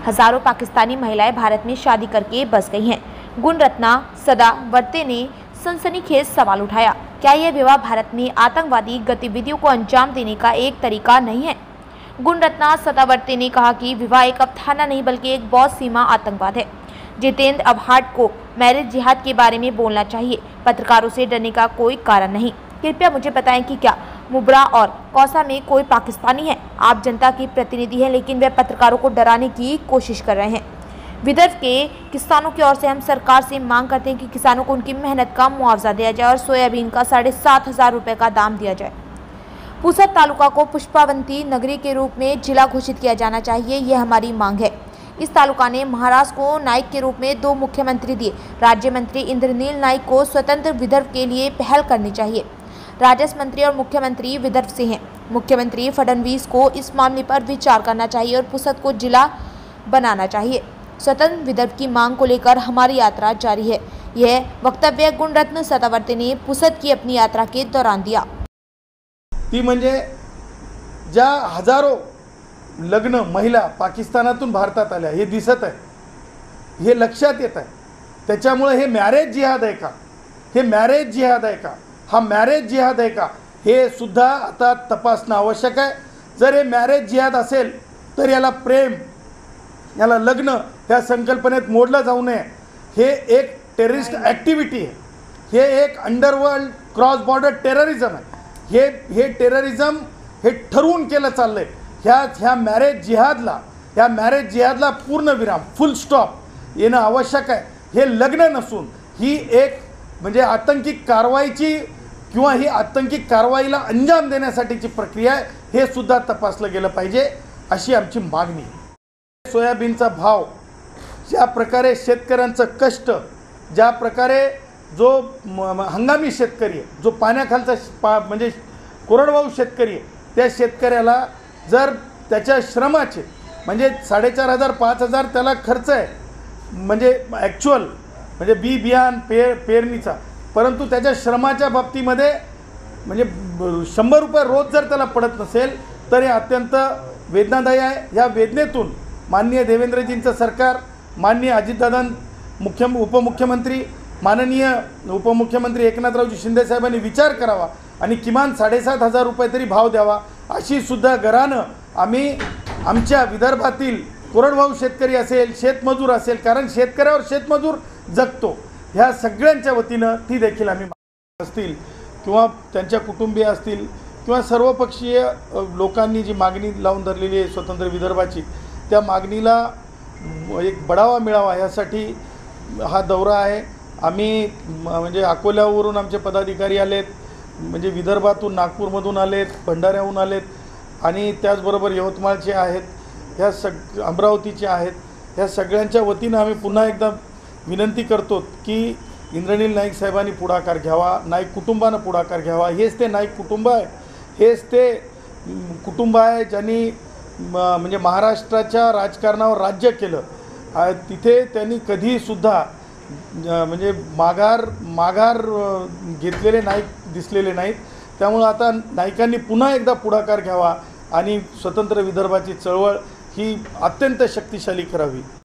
हजारों पाकिस्तानी महिलाएं भारत में शादी करके बस गई हैं। गुणरत्ना सदावर्ते ने सनसनीखेज सवाल उठाया, क्या यह विवाह भारत में आतंकवादी गतिविधियों को अंजाम देने का एक तरीका नहीं है? गुणरत्ना सदावर्ते ने कहा कि विवाह एक अफसाना नहीं बल्कि एक बहुत सीमा आतंकवाद है। जितेंद्र अवहाड को मैरिज जिहाद के बारे में बोलना चाहिए। पत्रकारों से डरने का कोई कारण नहीं। कृपया मुझे बताएं कि क्या मुब्रा और कौसा में कोई पाकिस्तानी है? आप जनता के प्रतिनिधि हैं, लेकिन वे पत्रकारों को डराने की कोशिश कर रहे हैं। विदर्भ के किसानों की ओर से हम सरकार से मांग करते हैं कि किसानों को उनकी मेहनत का मुआवजा दिया जाए और सोयाबीन का 7,500 रुपये का दाम दिया जाए। पुसद तालुका को पुष्पावंती नगरी के रूप में जिला घोषित किया जाना चाहिए, यह हमारी मांग है। इस तालुका ने महाराष्ट्र को नाइक के रूप में 2 मुख्यमंत्री दिए। राज्य मंत्री इंद्रनील नाइक को स्वतंत्र विदर्भ के लिए पहल करनी चाहिए। राजस्व मंत्री और मुख्यमंत्री विदर्भ से हैं। मुख्यमंत्री फडणवीस को इस मामले पर विचार करना चाहिए और पुसद को जिला बनाना चाहिए। स्वतंत्र विदर्भ की मांग को लेकर हमारी यात्रा जारी है। यह वक्तव्य गुणरत्न सदावर्ते ने पुसद की अपनी यात्रा के दौरान दिया। ती म्हणजे ज्या हजारो लग्न महिला पाकिस्तानातून भारतात आल्या हे दिसत आहे, हे लक्षात येत आहे। त्याच्यामुळे हे मॅरेज जिहाद आहे का? हे मॅरेज जिहाद आहे का? हा मॅरेज जिहाद आहे का? हे सुद्धा आता तपासणं आवश्यक आहे। जर हे मॅरेज जिहाद असेल तर याला प्रेम, याला लग्न ह्या संकल्पनेत मोडलं जाऊ नये। हे एक टेररिस्ट ॲक्टिव्हिटी आहे, हे एक अंडरवर्ल्ड क्रॉस बॉर्डर टेररिझम आहे। हे टेररिझम हे ठरवून केलं चाललंय। ह्या मॅरेज जिहादला पूर्ण विराम, फुल स्टॉप येणं आवश्यक आहे। हे लग्न नसून ही एक म्हणजे आतंकी कारवाईची किंवा ही आतंकी कारवाईला अंजाम देण्यासाठीची प्रक्रिया आहे, हे सुद्धा तपासलं गेलं पाहिजे अशी आमची मागणी आहे। सोयाबीनचा भाव, ज्या प्रकारे शेतकऱ्यांचं कष्ट, ज्या प्रकारे जो हंगामी शेतकरी आहे, जो पाण्याखालचा म्हणजे कोरडवाहू शेतकरी आहे, त्या शेतकऱ्याला जर त्याच्या श्रमाचे म्हणजे 4,500 5,000 त्याला खर्च आहे म्हणजे ॲक्च्युअल म्हणजे बियाण पेरणीचा, परंतु त्याच्या श्रमाच्या बाबतीमध्ये म्हणजे 100 रुपये रोज जर त्याला पडत नसेल तर हे अत्यंत वेदनादायी आहे। या वेदनेतून माननीय देवेंद्रजींचं सरकार, माननीय अजितदादा उपमुख्यमंत्री, माननीय उपमुख्यमंत्री एकनाथरावजी शिंदे साहेबांनी विचार करावा आणि किमान 7,500 रुपये तरी भाव द्यावा अशी सुद्धा गरानं आम्ही आमच्या विदर्भातील कोरडवाहू शेतकरी असेल, शेतमजूर असेल, कारण शेतकऱ्यावर शेतमजूर जगतो, ह्या सगळ्यांच्या वतीनं ती देखील आम्ही असतील किंवा त्यांच्या कुटुंबीय असतील किंवा सर्वपक्षीय लोकांनी जी मागणी लावून धरलेली आहे स्वतंत्र विदर्भाची, त्या मागणीला एक बढावा मिळावा यासाठी हा दौरा आहे। आम्ही म्हणजे अकोल्यावरून आमचे पदाधिकारी आलेत, म्हणजे विदर्भातून नागपूरमधून आलेत, भंडाऱ्याहून आलेत आणि त्याचबरोबर यवतमाळचे आहेत, ह्या अमरावतीचे आहेत। ह्या सगळ्यांच्या वतीनं आम्ही पुन्हा एकदा विनंती करतो की इंद्रनील नाईक साहेबांनी पुढाकार घ्यावा, नाईक कुटुंबानं पुढाकार घ्यावा। हेच ते नाईक कुटुंब आहे, हेच ते कुटुंब आहे ज्यांनी म्हणजे महाराष्ट्राच्या राजकारणावर राज्य केलं। तिथे त्यांनी कधीसुद्धा म्हणजे माघार घेतलेले नाईक दिसलेले नाहीत। त्यामुळे आता नाईकांनी पुन्हा एकदा पुढाकार घ्यावा आणि स्वतंत्र विदर्भाची चळवळ ही अत्यंत शक्तिशाली करावी।